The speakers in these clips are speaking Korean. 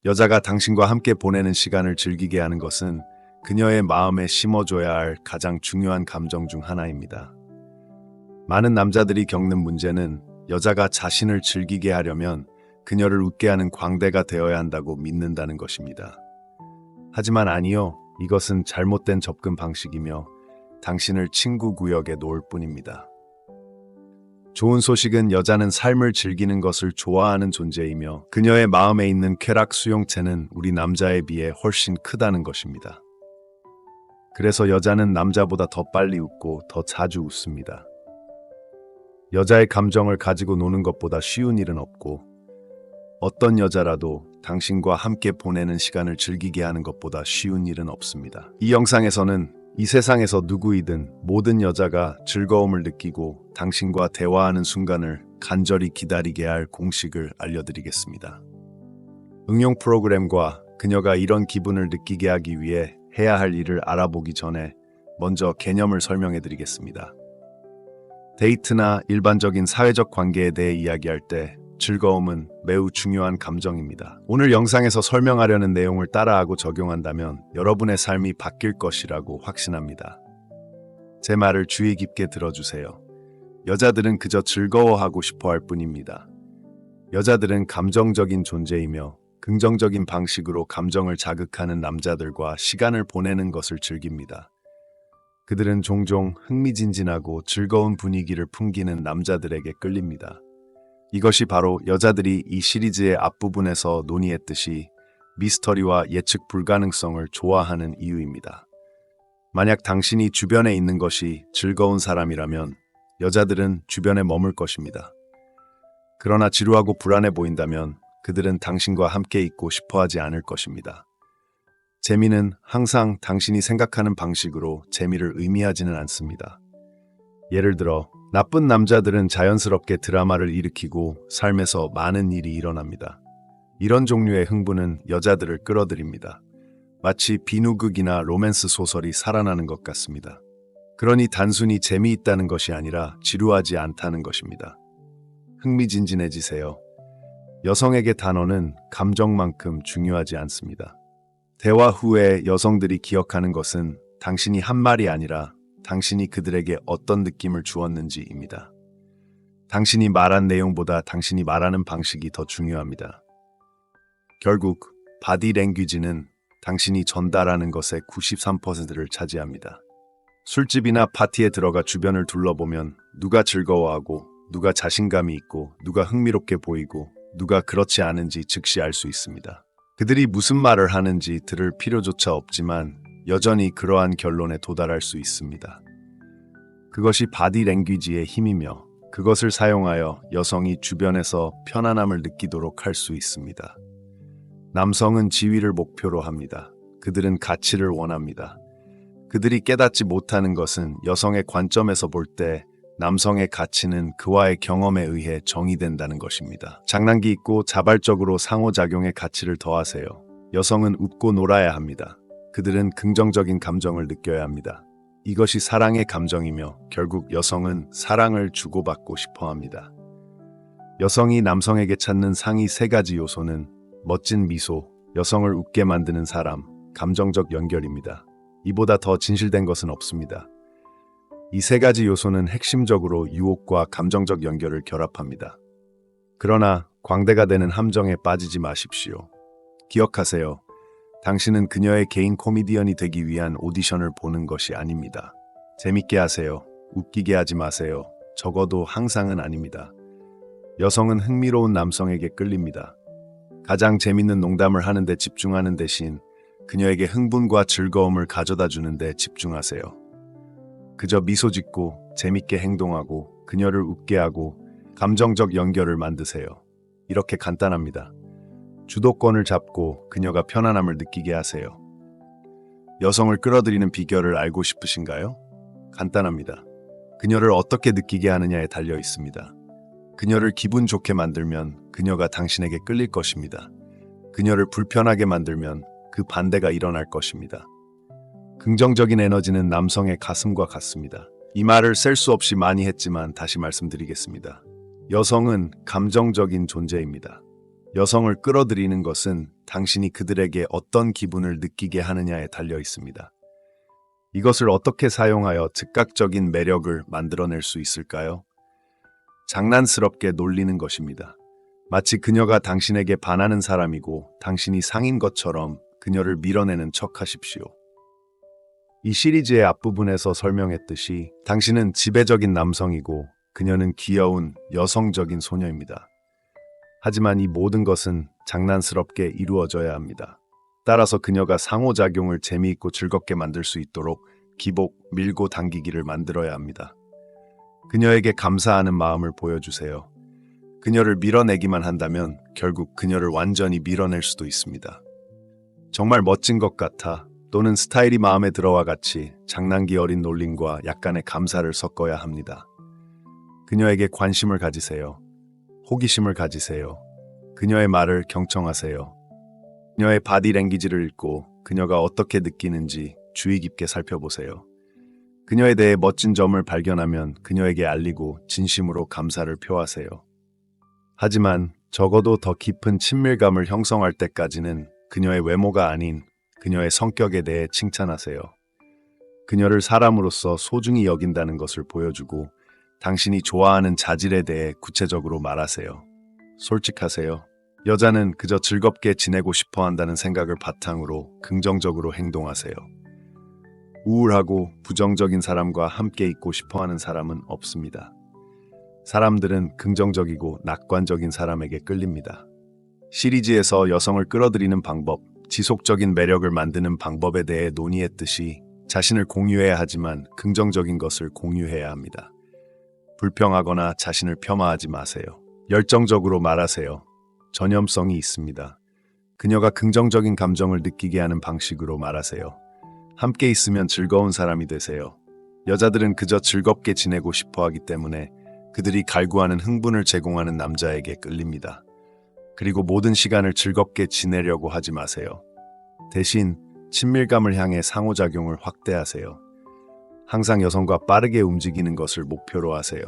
여자가 당신과 함께 보내는 시간을 즐기게 하는 것은 그녀의 마음에 심어줘야 할 가장 중요한 감정 중 하나입니다. 많은 남자들이 겪는 문제는 여자가 자신을 즐기게 하려면 그녀를 웃게 하는 광대가 되어야 한다고 믿는다는 것입니다. 하지만 아니요, 이것은 잘못된 접근 방식이며 당신을 친구 구역에 놓을 뿐입니다. 좋은 소식은 여자는 삶을 즐기는 것을 좋아하는 존재이며 그녀의 마음에 있는 쾌락 수용체는 우리 남자에 비해 훨씬 크다는 것입니다. 그래서 여자는 남자보다 더 빨리 웃고 더 자주 웃습니다. 여자의 감정을 가지고 노는 것보다 쉬운 일은 없고 어떤 여자라도 당신과 함께 보내는 시간을 즐기게 하는 것보다 쉬운 일은 없습니다. 이 영상에서는 이 세상에서 누구이든 모든 여자가 즐거움을 느끼고 당신과 대화하는 순간을 간절히 기다리게 할 공식을 알려드리겠습니다. 응용 프로그램과 그녀가 이런 기분을 느끼게 하기 위해 해야 할 일을 알아보기 전에 먼저 개념을 설명해 드리겠습니다. 데이트나 일반적인 사회적 관계에 대해 이야기할 때 즐거움은 매우 중요한 감정입니다. 오늘 영상에서 설명하려는 내용을 따라하고 적용한다면 여러분의 삶이 바뀔 것이라고 확신합니다. 제 말을 주의 깊게 들어주세요. 여자들은 그저 즐거워하고 싶어 할 뿐입니다. 여자들은 감정적인 존재이며 긍정적인 방식으로 감정을 자극하는 남자들과 시간을 보내는 것을 즐깁니다. 그들은 종종 흥미진진하고 즐거운 분위기를 풍기는 남자들에게 끌립니다. 이것이 바로 여자들이 이 시리즈의 앞부분에서 논의했듯이 미스터리와 예측 불가능성을 좋아하는 이유입니다. 만약 당신이 주변에 있는 것이 즐거운 사람이라면 여자들은 주변에 머물 것입니다. 그러나 지루하고 불안해 보인다면 그들은 당신과 함께 있고 싶어 하지 않을 것입니다. 재미는 항상 당신이 생각하는 방식으로 재미를 의미하지는 않습니다. 예를 들어 나쁜 남자들은 자연스럽게 드라마를 일으키고 삶에서 많은 일이 일어납니다. 이런 종류의 흥분은 여자들을 끌어들입니다. 마치 비누극이나 로맨스 소설이 살아나는 것 같습니다. 그러니 단순히 재미있다는 것이 아니라 지루하지 않다는 것입니다. 흥미진진해지세요. 여성에게 단어는 감정만큼 중요하지 않습니다. 대화 후에 여성들이 기억하는 것은 당신이 한 말이 아니라 당신이 그들에게 어떤 느낌을 주었는지입니다. 당신이 말한 내용보다 당신이 말하는 방식이 더 중요합니다. 결국 바디 랭귀지는 당신이 전달하는 것의 93%를 차지합니다. 술집이나 파티에 들어가 주변을 둘러보면 누가 즐거워하고 누가 자신감이 있고 누가 흥미롭게 보이고 누가 그렇지 않은지 즉시 알 수 있습니다. 그들이 무슨 말을 하는지 들을 필요조차 없지만 여전히 그러한 결론에 도달할 수 있습니다. 그것이 바디 랭귀지의 힘이며 그것을 사용하여 여성이 주변에서 편안함을 느끼도록 할 수 있습니다. 남성은 지위를 목표로 합니다. 그들은 가치를 원합니다. 그들이 깨닫지 못하는 것은 여성의 관점에서 볼 때 남성의 가치는 그와의 경험에 의해 정의된다는 것입니다. 장난기 있고 자발적으로 상호작용의 가치를 더하세요. 여성은 웃고 놀아야 합니다. 그들은 긍정적인 감정을 느껴야 합니다. 이것이 사랑의 감정이며 결국 여성은 사랑을 주고받고 싶어 합니다. 여성이 남성에게 찾는 상위 3가지 요소는 멋진 미소, 여성을 웃게 만드는 사람, 감정적 연결입니다. 이보다 더 진실된 것은 없습니다. 이 3가지 요소는 핵심적으로 유혹과 감정적 연결을 결합합니다. 그러나 광대가 되는 함정에 빠지지 마십시오. 기억하세요. 당신은 그녀의 개인 코미디언이 되기 위한 오디션을 보는 것이 아닙니다. 재밌게 하세요. 웃기게 하지 마세요. 적어도 항상은 아닙니다. 여성은 흥미로운 남성에게 끌립니다. 가장 재밌는 농담을 하는 데 집중하는 대신 그녀에게 흥분과 즐거움을 가져다 주는 데 집중하세요. 그저 미소 짓고 재밌게 행동하고 그녀를 웃게 하고 감정적 연결을 만드세요. 이렇게 간단합니다. 주도권을 잡고 그녀가 편안함을 느끼게 하세요. 여성을 끌어들이는 비결을 알고 싶으신가요? 간단합니다. 그녀를 어떻게 느끼게 하느냐에 달려 있습니다. 그녀를 기분 좋게 만들면 그녀가 당신에게 끌릴 것입니다. 그녀를 불편하게 만들면 그 반대가 일어날 것입니다. 긍정적인 에너지는 남성의 가슴과 같습니다. 이 말을 셀 수 없이 많이 했지만 다시 말씀드리겠습니다. 여성은 감정적인 존재입니다. 여성을 끌어들이는 것은 당신이 그들에게 어떤 기분을 느끼게 하느냐에 달려 있습니다. 이것을 어떻게 사용하여 즉각적인 매력을 만들어낼 수 있을까요? 장난스럽게 놀리는 것입니다. 마치 그녀가 당신에게 반하는 사람이고 당신이 상인 것처럼 그녀를 밀어내는 척 하십시오. 이 시리즈의 앞부분에서 설명했듯이 당신은 지배적인 남성이고 그녀는 귀여운 여성적인 소녀입니다. 하지만 이 모든 것은 장난스럽게 이루어져야 합니다. 따라서 그녀가 상호작용을 재미있고 즐겁게 만들 수 있도록 기복, 밀고 당기기를 만들어야 합니다. 그녀에게 감사하는 마음을 보여주세요. 그녀를 밀어내기만 한다면 결국 그녀를 완전히 밀어낼 수도 있습니다. 정말 멋진 것 같아 또는 스타일이 마음에 들어와 같이 장난기 어린 놀림과 약간의 감사를 섞어야 합니다. 그녀에게 관심을 가지세요. 호기심을 가지세요. 그녀의 말을 경청하세요. 그녀의 바디랭귀지를 읽고 그녀가 어떻게 느끼는지 주의 깊게 살펴보세요. 그녀에 대해 멋진 점을 발견하면 그녀에게 알리고 진심으로 감사를 표하세요. 하지만 적어도 더 깊은 친밀감을 형성할 때까지는 그녀의 외모가 아닌 그녀의 성격에 대해 칭찬하세요. 그녀를 사람으로서 소중히 여긴다는 것을 보여주고 당신이 좋아하는 자질에 대해 구체적으로 말하세요. 솔직하세요. 여자는 그저 즐겁게 지내고 싶어 한다는 생각을 바탕으로 긍정적으로 행동하세요. 우울하고 부정적인 사람과 함께 있고 싶어 하는 사람은 없습니다. 사람들은 긍정적이고 낙관적인 사람에게 끌립니다. 시리즈에서 여성을 끌어들이는 방법, 지속적인 매력을 만드는 방법에 대해 논의했듯이 자신을 공유해야 하지만 긍정적인 것을 공유해야 합니다. 불평하거나 자신을 폄하하지 마세요. 열정적으로 말하세요. 전염성이 있습니다. 그녀가 긍정적인 감정을 느끼게 하는 방식으로 말하세요. 함께 있으면 즐거운 사람이 되세요. 여자들은 그저 즐겁게 지내고 싶어 하기 때문에 그들이 갈구하는 흥분을 제공하는 남자에게 끌립니다. 그리고 모든 시간을 즐겁게 지내려고 하지 마세요. 대신 친밀감을 향해 상호작용을 확대하세요. 항상 여성과 빠르게 움직이는 것을 목표로 하세요.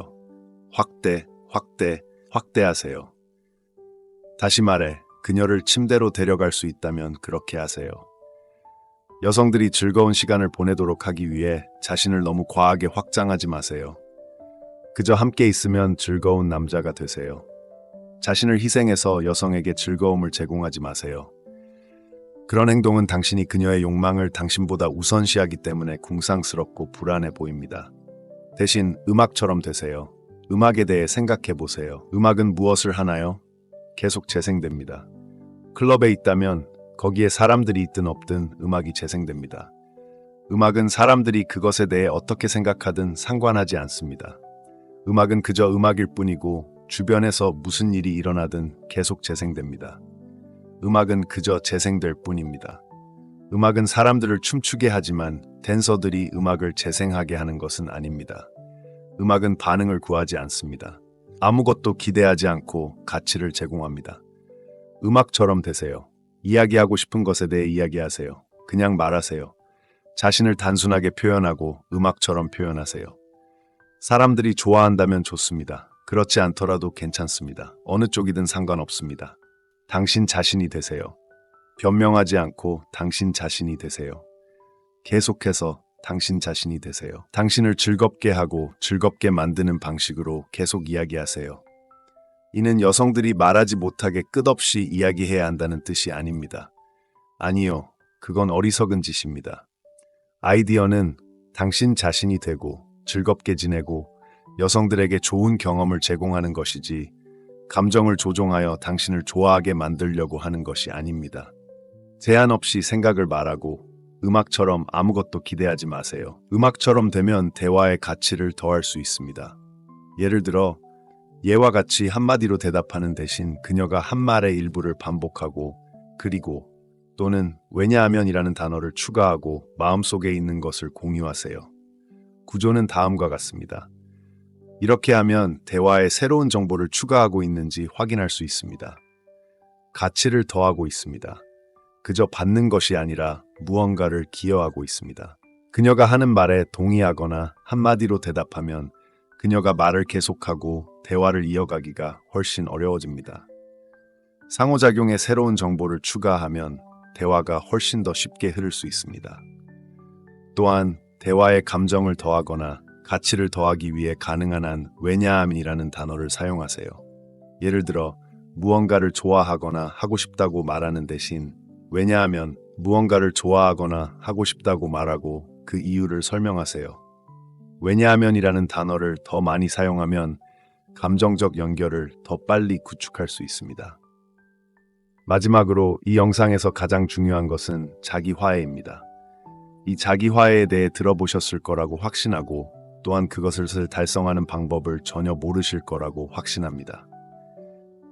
확대하세요. 다시 말해, 그녀를 침대로 데려갈 수 있다면 그렇게 하세요. 여성들이 즐거운 시간을 보내도록 하기 위해 자신을 너무 과하게 확장하지 마세요. 그저 함께 있으면 즐거운 남자가 되세요. 자신을 희생해서 여성에게 즐거움을 제공하지 마세요. 그런 행동은 당신이 그녀의 욕망을 당신보다 우선시하기 때문에 궁상스럽고 불안해 보입니다. 대신 음악처럼 되세요. 음악에 대해 생각해 보세요. 음악은 무엇을 하나요? 계속 재생됩니다. 클럽에 있다면 거기에 사람들이 있든 없든 음악이 재생됩니다. 음악은 사람들이 그것에 대해 어떻게 생각하든 상관하지 않습니다. 음악은 그저 음악일 뿐이고 주변에서 무슨 일이 일어나든 계속 재생됩니다. 음악은 그저 재생될 뿐입니다. 음악은 사람들을 춤추게 하지만 댄서들이 음악을 재생하게 하는 것은 아닙니다. 음악은 반응을 구하지 않습니다. 아무것도 기대하지 않고 가치를 제공합니다. 음악처럼 되세요. 이야기하고 싶은 것에 대해 이야기하세요. 그냥 말하세요. 자신을 단순하게 표현하고 음악처럼 표현하세요. 사람들이 좋아한다면 좋습니다. 그렇지 않더라도 괜찮습니다. 어느 쪽이든 상관없습니다. 당신 자신이 되세요. 변명하지 않고 당신 자신이 되세요. 계속해서 당신 자신이 되세요. 당신을 즐겁게 하고 즐겁게 만드는 방식으로 계속 이야기하세요. 이는 여성들이 말하지 못하게 끝없이 이야기해야 한다는 뜻이 아닙니다. 아니요, 그건 어리석은 짓입니다. 아이디어는 당신 자신이 되고 즐겁게 지내고 여성들에게 좋은 경험을 제공하는 것이지 감정을 조종하여 당신을 좋아하게 만들려고 하는 것이 아닙니다. 제한 없이 생각을 말하고 음악처럼 아무것도 기대하지 마세요. 음악처럼 되면 대화의 가치를 더할 수 있습니다. 예를 들어 예와 같이 한마디로 대답하는 대신 그녀가 한 말의 일부를 반복하고 그리고 또는 왜냐하면이라는 단어를 추가하고 마음속에 있는 것을 공유하세요. 구조는 다음과 같습니다. 이렇게 하면 대화에 새로운 정보를 추가하고 있는지 확인할 수 있습니다. 가치를 더하고 있습니다. 그저 받는 것이 아니라 무언가를 기여하고 있습니다. 그녀가 하는 말에 동의하거나 한마디로 대답하면 그녀가 말을 계속하고 대화를 이어가기가 훨씬 어려워집니다. 상호작용에 새로운 정보를 추가하면 대화가 훨씬 더 쉽게 흐를 수 있습니다. 또한 대화에 감정을 더하거나 가치를 더하기 위해 가능한 한 왜냐하면이라는 단어를 사용하세요. 예를 들어 무언가를 좋아하거나 하고 싶다고 말하는 대신 왜냐하면 무언가를 좋아하거나 하고 싶다고 말하고 그 이유를 설명하세요. 왜냐하면이라는 단어를 더 많이 사용하면 감정적 연결을 더 빨리 구축할 수 있습니다. 마지막으로 이 영상에서 가장 중요한 것은 자기 화해입니다. 이 자기 화해에 대해 들어보셨을 거라고 확신하고 또한 그것을 달성하는 방법을 전혀 모르실 거라고 확신합니다.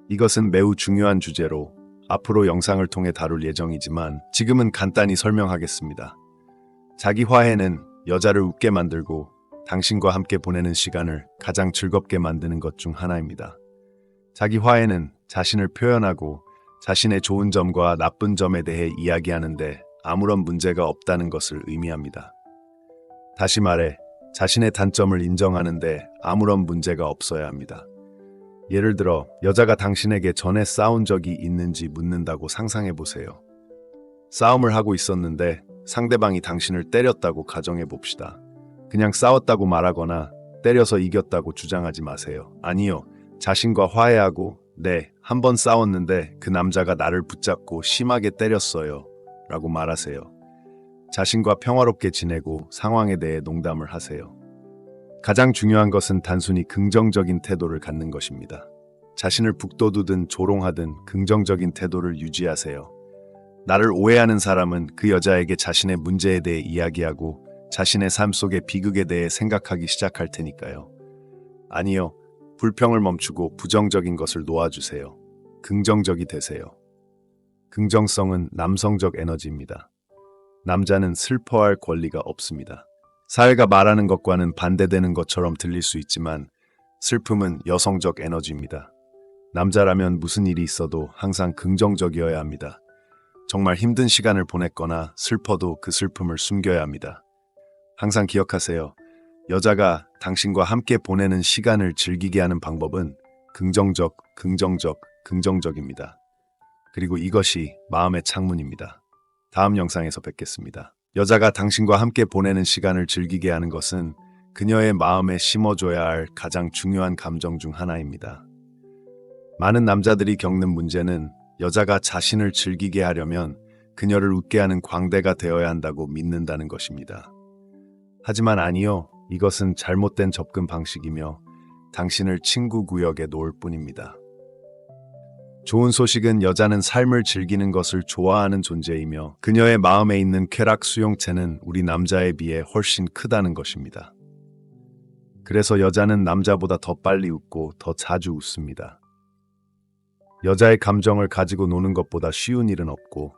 이것은 매우 중요한 주제로 앞으로 영상을 통해 다룰 예정이지만 지금은 간단히 설명하겠습니다. 자기 화해는 여자를 웃게 만들고 당신과 함께 보내는 시간을 가장 즐겁게 만드는 것 중 하나입니다. 자기 화해는 자신을 표현하고 자신의 좋은 점과 나쁜 점에 대해 이야기하는데 아무런 문제가 없다는 것을 의미합니다. 다시 말해, 자신의 단점을 인정하는데 아무런 문제가 없어야 합니다. 예를 들어, 여자가 당신에게 전에 싸운 적이 있는지 묻는다고 상상해 보세요. 싸움을 하고 있었는데 상대방이 당신을 때렸다고 가정해 봅시다. 그냥 싸웠다고 말하거나 때려서 이겼다고 주장하지 마세요. 아니요, 자신과 화해하고 네, 한 번 싸웠는데 그 남자가 나를 붙잡고 심하게 때렸어요 라고 말하세요. 자신과 평화롭게 지내고 상황에 대해 농담을 하세요. 가장 중요한 것은 단순히 긍정적인 태도를 갖는 것입니다. 자신을 북돋우든 조롱하든 긍정적인 태도를 유지하세요. 나를 오해하는 사람은 그 여자에게 자신의 문제에 대해 이야기하고 자신의 삶 속의 비극에 대해 생각하기 시작할 테니까요. 아니요, 불평을 멈추고 부정적인 것을 놓아주세요. 긍정적이 되세요. 긍정성은 남성적 에너지입니다. 남자는 슬퍼할 권리가 없습니다. 사회가 말하는 것과는 반대되는 것처럼 들릴 수 있지만 슬픔은 여성적 에너지입니다. 남자라면 무슨 일이 있어도 항상 긍정적이어야 합니다. 정말 힘든 시간을 보냈거나 슬퍼도 그 슬픔을 숨겨야 합니다. 항상 기억하세요. 여자가 당신과 함께 보내는 시간을 즐기게 하는 방법은 긍정적입니다. 그리고 이것이 마음의 창문입니다. 다음 영상에서 뵙겠습니다. 여자가 당신과 함께 보내는 시간을 즐기게 하는 것은 그녀의 마음에 심어줘야 할 가장 중요한 감정 중 하나입니다. 많은 남자들이 겪는 문제는 여자가 자신을 즐기게 하려면 그녀를 웃게 하는 광대가 되어야 한다고 믿는다는 것입니다. 하지만 아니요, 이것은 잘못된 접근 방식이며 당신을 친구 구역에 놓을 뿐입니다. 좋은 소식은 여자는 삶을 즐기는 것을 좋아하는 존재이며 그녀의 마음에 있는 쾌락 수용체는 우리 남자에 비해 훨씬 크다는 것입니다. 그래서 여자는 남자보다 더 빨리 웃고 더 자주 웃습니다. 여자의 감정을 가지고 노는 것보다 쉬운 일은 없고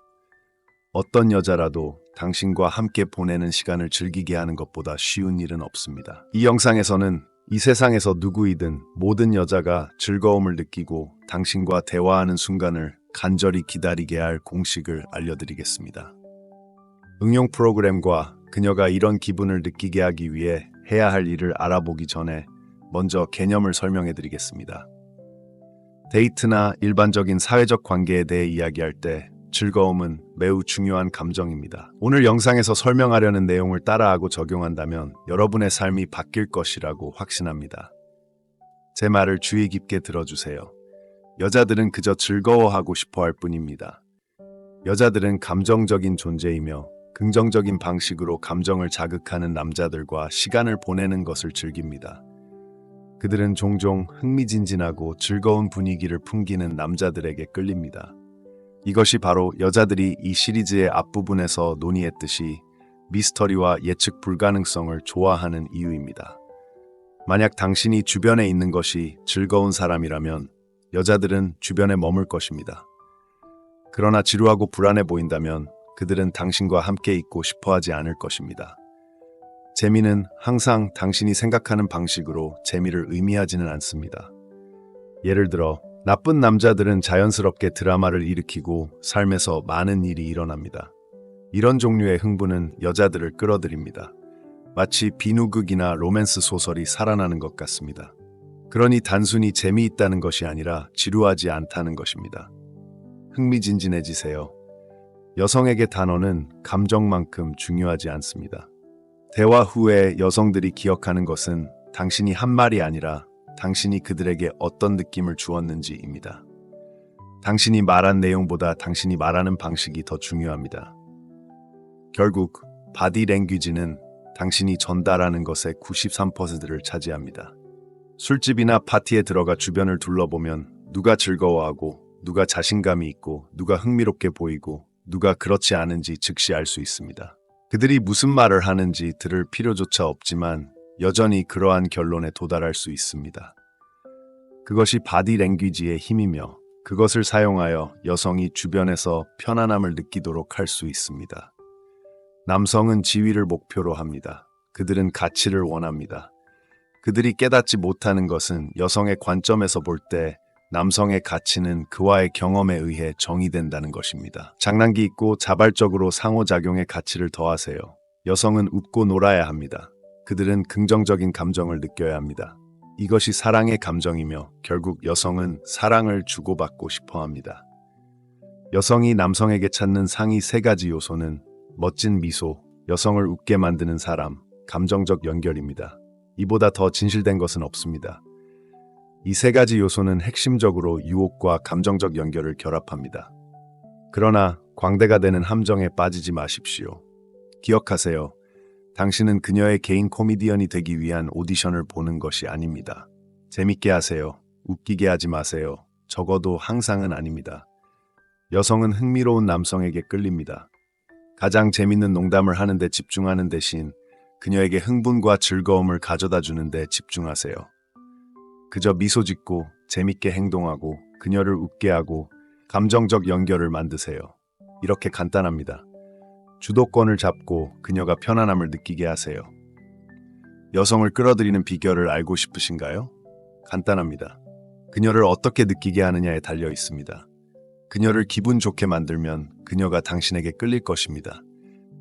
어떤 여자라도 당신과 함께 보내는 시간을 즐기게 하는 것보다 쉬운 일은 없습니다. 이 영상에서는 이 세상에서 누구이든 모든 여자가 즐거움을 느끼고 당신과 대화하는 순간을 간절히 기다리게 할 공식을 알려드리겠습니다. 응용 프로그램과 그녀가 이런 기분을 느끼게 하기 위해 해야 할 일을 알아보기 전에 먼저 개념을 설명해드리겠습니다. 데이트나 일반적인 사회적 관계에 대해 이야기할 때 즐거움은 매우 중요한 감정입니다. 오늘 영상에서 설명하려는 내용을 따라하고 적용한다면 여러분의 삶이 바뀔 것이라고 확신합니다. 제 말을 주의 깊게 들어주세요. 여자들은 그저 즐거워하고 싶어 할 뿐입니다. 여자들은 감정적인 존재이며 긍정적인 방식으로 감정을 자극하는 남자들과 시간을 보내는 것을 즐깁니다. 그들은 종종 흥미진진하고 즐거운 분위기를 풍기는 남자들에게 끌립니다. 이것이 바로 여자들이 이 시리즈의 앞부분에서 논의했듯이 미스터리와 예측 불가능성을 좋아하는 이유입니다. 만약 당신이 주변에 있는 것이 즐거운 사람이라면 여자들은 주변에 머물 것입니다. 그러나 지루하고 불안해 보인다면 그들은 당신과 함께 있고 싶어 하지 않을 것입니다. 재미는 항상 당신이 생각하는 방식으로 재미를 의미하지는 않습니다. 예를 들어 나쁜 남자들은 자연스럽게 드라마를 일으키고 삶에서 많은 일이 일어납니다. 이런 종류의 흥분은 여자들을 끌어들입니다. 마치 비누극이나 로맨스 소설이 살아나는 것 같습니다. 그러니 단순히 재미있다는 것이 아니라 지루하지 않다는 것입니다. 흥미진진해지세요. 여성에게 단어는 감정만큼 중요하지 않습니다. 대화 후에 여성들이 기억하는 것은 당신이 한 말이 아니라 당신이 그들에게 어떤 느낌을 주었는지입니다. 당신이 말한 내용보다 당신이 말하는 방식이 더 중요합니다. 결국 바디 랭귀지는 당신이 전달하는 것의 93%를 차지합니다. 술집이나 파티에 들어가 주변을 둘러보면 누가 즐거워하고 누가 자신감이 있고 누가 흥미롭게 보이고 누가 그렇지 않은지 즉시 알 수 있습니다. 그들이 무슨 말을 하는지 들을 필요조차 없지만 여전히 그러한 결론에 도달할 수 있습니다. 그것이 바디 랭귀지의 힘이며 그것을 사용하여 여성이 주변에서 편안함을 느끼도록 할 수 있습니다. 남성은 지위를 목표로 합니다. 그들은 가치를 원합니다. 그들이 깨닫지 못하는 것은 여성의 관점에서 볼 때 남성의 가치는 그와의 경험에 의해 정의된다는 것입니다. 장난기 있고 자발적으로 상호작용의 가치를 더하세요. 여성은 웃고 놀아야 합니다. 그들은 긍정적인 감정을 느껴야 합니다. 이것이 사랑의 감정이며 결국 여성은 사랑을 주고받고 싶어 합니다. 여성이 남성에게 찾는 상위 3가지 요소는 멋진 미소, 여성을 웃게 만드는 사람, 감정적 연결입니다. 이보다 더 진실된 것은 없습니다. 이 3가지 요소는 핵심적으로 유혹과 감정적 연결을 결합합니다. 그러나 광대가 되는 함정에 빠지지 마십시오. 기억하세요. 당신은 그녀의 개인 코미디언이 되기 위한 오디션을 보는 것이 아닙니다. 재밌게 하세요. 웃기게 하지 마세요. 적어도 항상은 아닙니다. 여성은 흥미로운 남성에게 끌립니다. 가장 재밌는 농담을 하는 데 집중하는 대신 그녀에게 흥분과 즐거움을 가져다 주는 데 집중하세요. 그저 미소 짓고 재밌게 행동하고 그녀를 웃게 하고 감정적 연결을 만드세요. 이렇게 간단합니다. 주도권을 잡고 그녀가 편안함을 느끼게 하세요. 여성을 끌어들이는 비결을 알고 싶으신가요? 간단합니다. 그녀를 어떻게 느끼게 하느냐에 달려 있습니다. 그녀를 기분 좋게 만들면 그녀가 당신에게 끌릴 것입니다.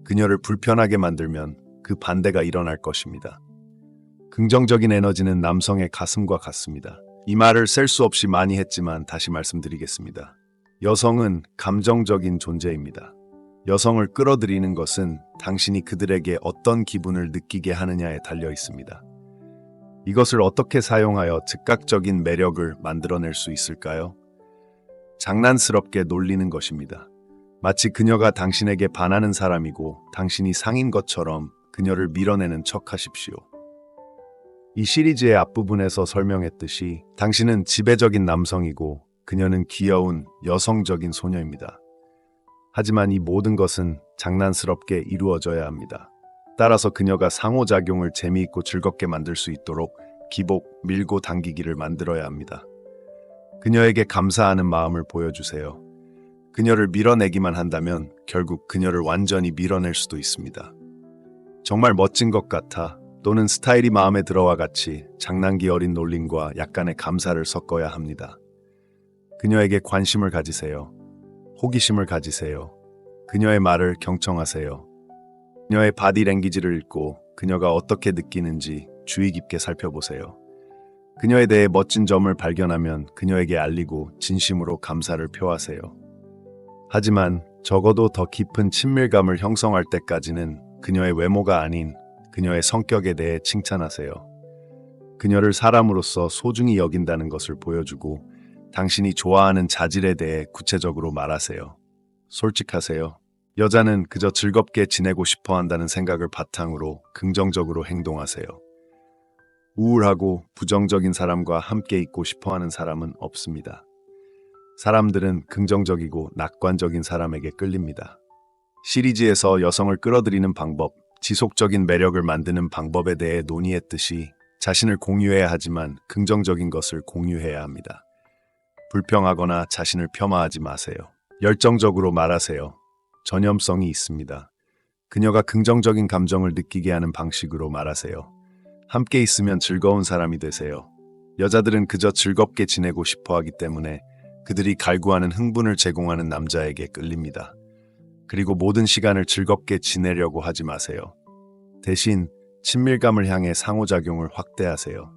그녀를 불편하게 만들면 그 반대가 일어날 것입니다. 긍정적인 에너지는 남성의 가슴과 같습니다. 이 말을 셀 수 없이 많이 했지만 다시 말씀드리겠습니다. 여성은 감정적인 존재입니다. 여성을 끌어들이는 것은 당신이 그들에게 어떤 기분을 느끼게 하느냐에 달려 있습니다. 이것을 어떻게 사용하여 즉각적인 매력을 만들어낼 수 있을까요? 장난스럽게 놀리는 것입니다. 마치 그녀가 당신에게 반하는 사람이고 당신이 상인 것처럼 그녀를 밀어내는 척 하십시오. 이 시리즈의 앞부분에서 설명했듯이 당신은 지배적인 남성이고 그녀는 귀여운 여성적인 소녀입니다. 하지만 이 모든 것은 장난스럽게 이루어져야 합니다. 따라서 그녀가 상호작용을 재미있고 즐겁게 만들 수 있도록 기복, 밀고 당기기를 만들어야 합니다. 그녀에게 감사하는 마음을 보여주세요. 그녀를 밀어내기만 한다면 결국 그녀를 완전히 밀어낼 수도 있습니다. 정말 멋진 것 같아 또는 스타일이 마음에 들어와 같이 장난기 어린 놀림과 약간의 감사를 섞어야 합니다. 그녀에게 관심을 가지세요. 호기심을 가지세요. 그녀의 말을 경청하세요. 그녀의 바디 랭귀지를 읽고 그녀가 어떻게 느끼는지 주의 깊게 살펴보세요. 그녀에 대해 멋진 점을 발견하면 그녀에게 알리고 진심으로 감사를 표하세요. 하지만 적어도 더 깊은 친밀감을 형성할 때까지는 그녀의 외모가 아닌 그녀의 성격에 대해 칭찬하세요. 그녀를 사람으로서 소중히 여긴다는 것을 보여주고 당신이 좋아하는 자질에 대해 구체적으로 말하세요. 솔직하세요. 여자는 그저 즐겁게 지내고 싶어 한다는 생각을 바탕으로 긍정적으로 행동하세요. 우울하고 부정적인 사람과 함께 있고 싶어 하는 사람은 없습니다. 사람들은 긍정적이고 낙관적인 사람에게 끌립니다. 시리즈에서 여성을 끌어들이는 방법, 지속적인 매력을 만드는 방법에 대해 논의했듯이 자신을 공유해야 하지만 긍정적인 것을 공유해야 합니다. 불평하거나 자신을 폄하하지 마세요. 열정적으로 말하세요. 전염성이 있습니다. 그녀가 긍정적인 감정을 느끼게 하는 방식으로 말하세요. 함께 있으면 즐거운 사람이 되세요. 여자들은 그저 즐겁게 지내고 싶어 하기 때문에 그들이 갈구하는 흥분을 제공하는 남자에게 끌립니다. 그리고 모든 시간을 즐겁게 지내려고 하지 마세요. 대신 친밀감을 향해 상호작용을 확대하세요.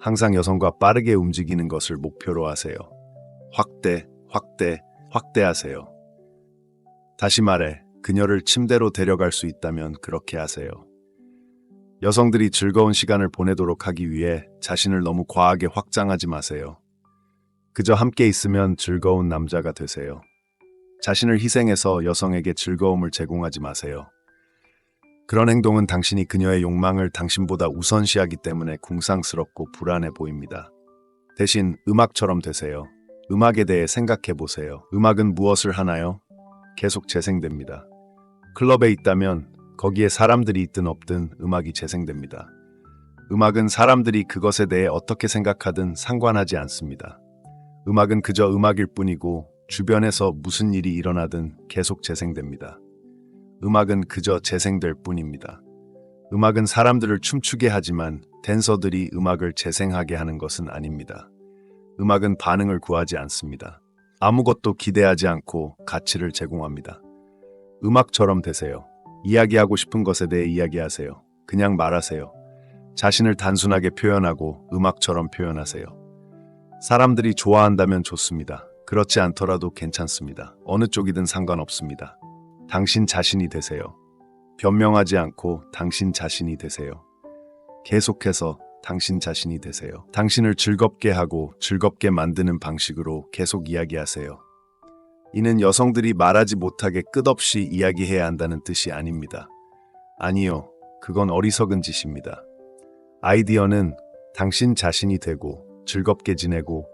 항상 여성과 빠르게 움직이는 것을 목표로 하세요. 확대, 확대, 확대하세요. 다시 말해, 그녀를 침대로 데려갈 수 있다면 그렇게 하세요. 여성들이 즐거운 시간을 보내도록 하기 위해 자신을 너무 과하게 확장하지 마세요. 그저 함께 있으면 즐거운 남자가 되세요. 자신을 희생해서 여성에게 즐거움을 제공하지 마세요. 그런 행동은 당신이 그녀의 욕망을 당신보다 우선시하기 때문에 궁상스럽고 불안해 보입니다. 대신 음악처럼 되세요. 음악에 대해 생각해 보세요. 음악은 무엇을 하나요? 계속 재생됩니다. 클럽에 있다면 거기에 사람들이 있든 없든 음악이 재생됩니다. 음악은 사람들이 그것에 대해 어떻게 생각하든 상관하지 않습니다. 음악은 그저 음악일 뿐이고 주변에서 무슨 일이 일어나든 계속 재생됩니다. 음악은 그저 재생될 뿐입니다. 음악은 사람들을 춤추게 하지만 댄서들이 음악을 재생하게 하는 것은 아닙니다. 음악은 반응을 구하지 않습니다. 아무것도 기대하지 않고 가치를 제공합니다. 음악처럼 되세요. 이야기하고 싶은 것에 대해 이야기하세요. 그냥 말하세요. 자신을 단순하게 표현하고 음악처럼 표현하세요. 사람들이 좋아한다면 좋습니다. 그렇지 않더라도 괜찮습니다. 어느 쪽이든 상관없습니다. 당신 자신이 되세요. 변명하지 않고 당신 자신이 되세요. 계속해서 당신 자신이 되세요. 당신을 즐겁게 하고 즐겁게 만드는 방식으로 계속 이야기하세요. 이는 여성들이 말하지 못하게 끝없이 이야기해야 한다는 뜻이 아닙니다. 아니요, 그건 어리석은 짓입니다. 아이디어는 당신 자신이 되고 즐겁게 지내고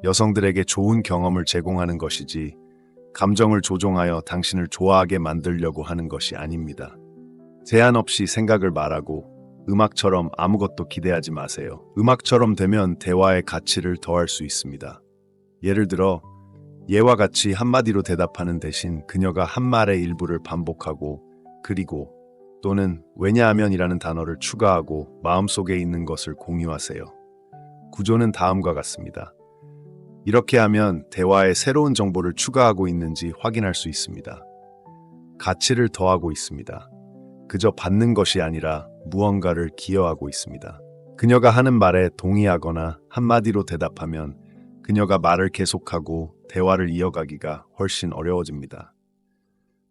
여성들에게 좋은 경험을 제공하는 것이지 감정을 조종하여 당신을 좋아하게 만들려고 하는 것이 아닙니다. 제한 없이 생각을 말하고 음악처럼 아무것도 기대하지 마세요. 음악처럼 되면 대화의 가치를 더할 수 있습니다. 예를 들어 예와 같이 한마디로 대답하는 대신 그녀가 한 말의 일부를 반복하고 그리고 또는 왜냐하면이라는 단어를 추가하고 마음속에 있는 것을 공유하세요. 구조는 다음과 같습니다. 이렇게 하면 대화에 새로운 정보를 추가하고 있는지 확인할 수 있습니다. 가치를 더하고 있습니다. 그저 받는 것이 아니라 무언가를 기여하고 있습니다. 그녀가 하는 말에 동의하거나 한마디로 대답하면 그녀가 말을 계속하고 대화를 이어가기가 훨씬 어려워집니다.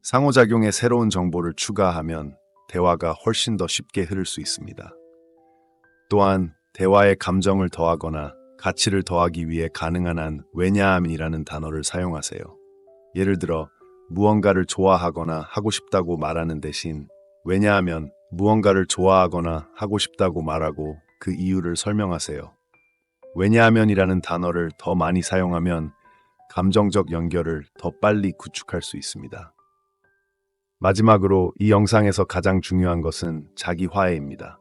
상호작용에 새로운 정보를 추가하면 대화가 훨씬 더 쉽게 흐를 수 있습니다. 또한 대화에 감정을 더하거나 가치를 더하기 위해 가능한 한 왜냐하면이라는 단어를 사용하세요. 예를 들어 무언가를 좋아하거나 하고 싶다고 말하는 대신 왜냐하면 무언가를 좋아하거나 하고 싶다고 말하고 그 이유를 설명하세요. 왜냐하면이라는 단어를 더 많이 사용하면 감정적 연결을 더 빨리 구축할 수 있습니다. 마지막으로 이 영상에서 가장 중요한 것은 자기 화해입니다.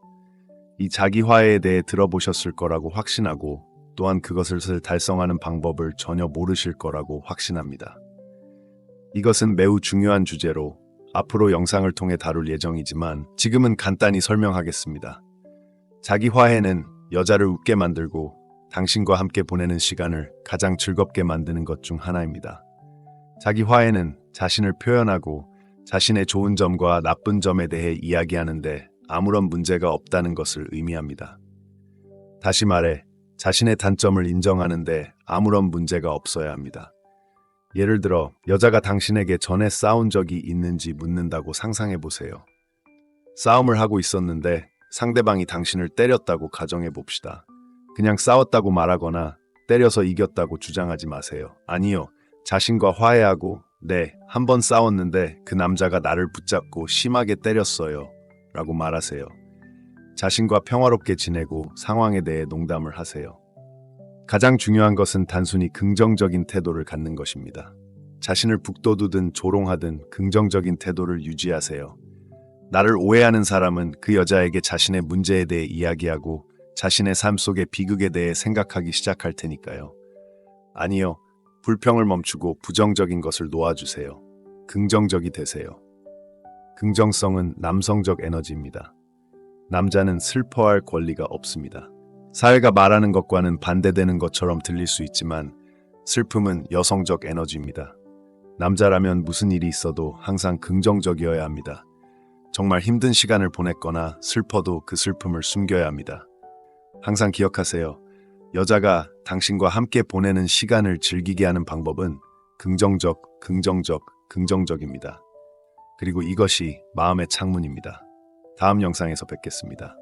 이 자기 화해에 대해 들어보셨을 거라고 확신하고 또한 그것을 달성하는 방법을 전혀 모르실 거라고 확신합니다. 이것은 매우 중요한 주제로 앞으로 영상을 통해 다룰 예정이지만 지금은 간단히 설명하겠습니다. 자기 화해는 여자를 웃게 만들고 당신과 함께 보내는 시간을 가장 즐겁게 만드는 것 중 하나입니다. 자기 화해는 자신을 표현하고 자신의 좋은 점과 나쁜 점에 대해 이야기하는데 아무런 문제가 없다는 것을 의미합니다. 다시 말해 자신의 단점을 인정하는데 아무런 문제가 없어야 합니다. 예를 들어 여자가 당신에게 전에 싸운 적이 있는지 묻는다고 상상해 보세요. 싸움을 하고 있었는데 상대방이 당신을 때렸다고 가정해 봅시다. 그냥 싸웠다고 말하거나 때려서 이겼다고 주장하지 마세요. 아니요, 자신과 화해하고 네, 한 번 싸웠는데 그 남자가 나를 붙잡고 심하게 때렸어요 라고 말하세요. 자신과 평화롭게 지내고 상황에 대해 농담을 하세요. 가장 중요한 것은 단순히 긍정적인 태도를 갖는 것입니다. 자신을 북돋우든 조롱하든 긍정적인 태도를 유지하세요. 나를 오해하는 사람은 그 여자에게 자신의 문제에 대해 이야기하고 자신의 삶 속의 비극에 대해 생각하기 시작할 테니까요. 아니요, 불평을 멈추고 부정적인 것을 놓아주세요. 긍정적이 되세요. 긍정성은 남성적 에너지입니다. 남자는 슬퍼할 권리가 없습니다. 사회가 말하는 것과는 반대되는 것처럼 들릴 수 있지만 슬픔은 여성적 에너지입니다. 남자라면 무슨 일이 있어도 항상 긍정적이어야 합니다. 정말 힘든 시간을 보냈거나 슬퍼도 그 슬픔을 숨겨야 합니다. 항상 기억하세요. 여자가 당신과 함께 보내는 시간을 즐기게 하는 방법은 긍정적, 긍정적, 긍정적입니다. 그리고 이것이 마음의 창문입니다. 다음 영상에서 뵙겠습니다.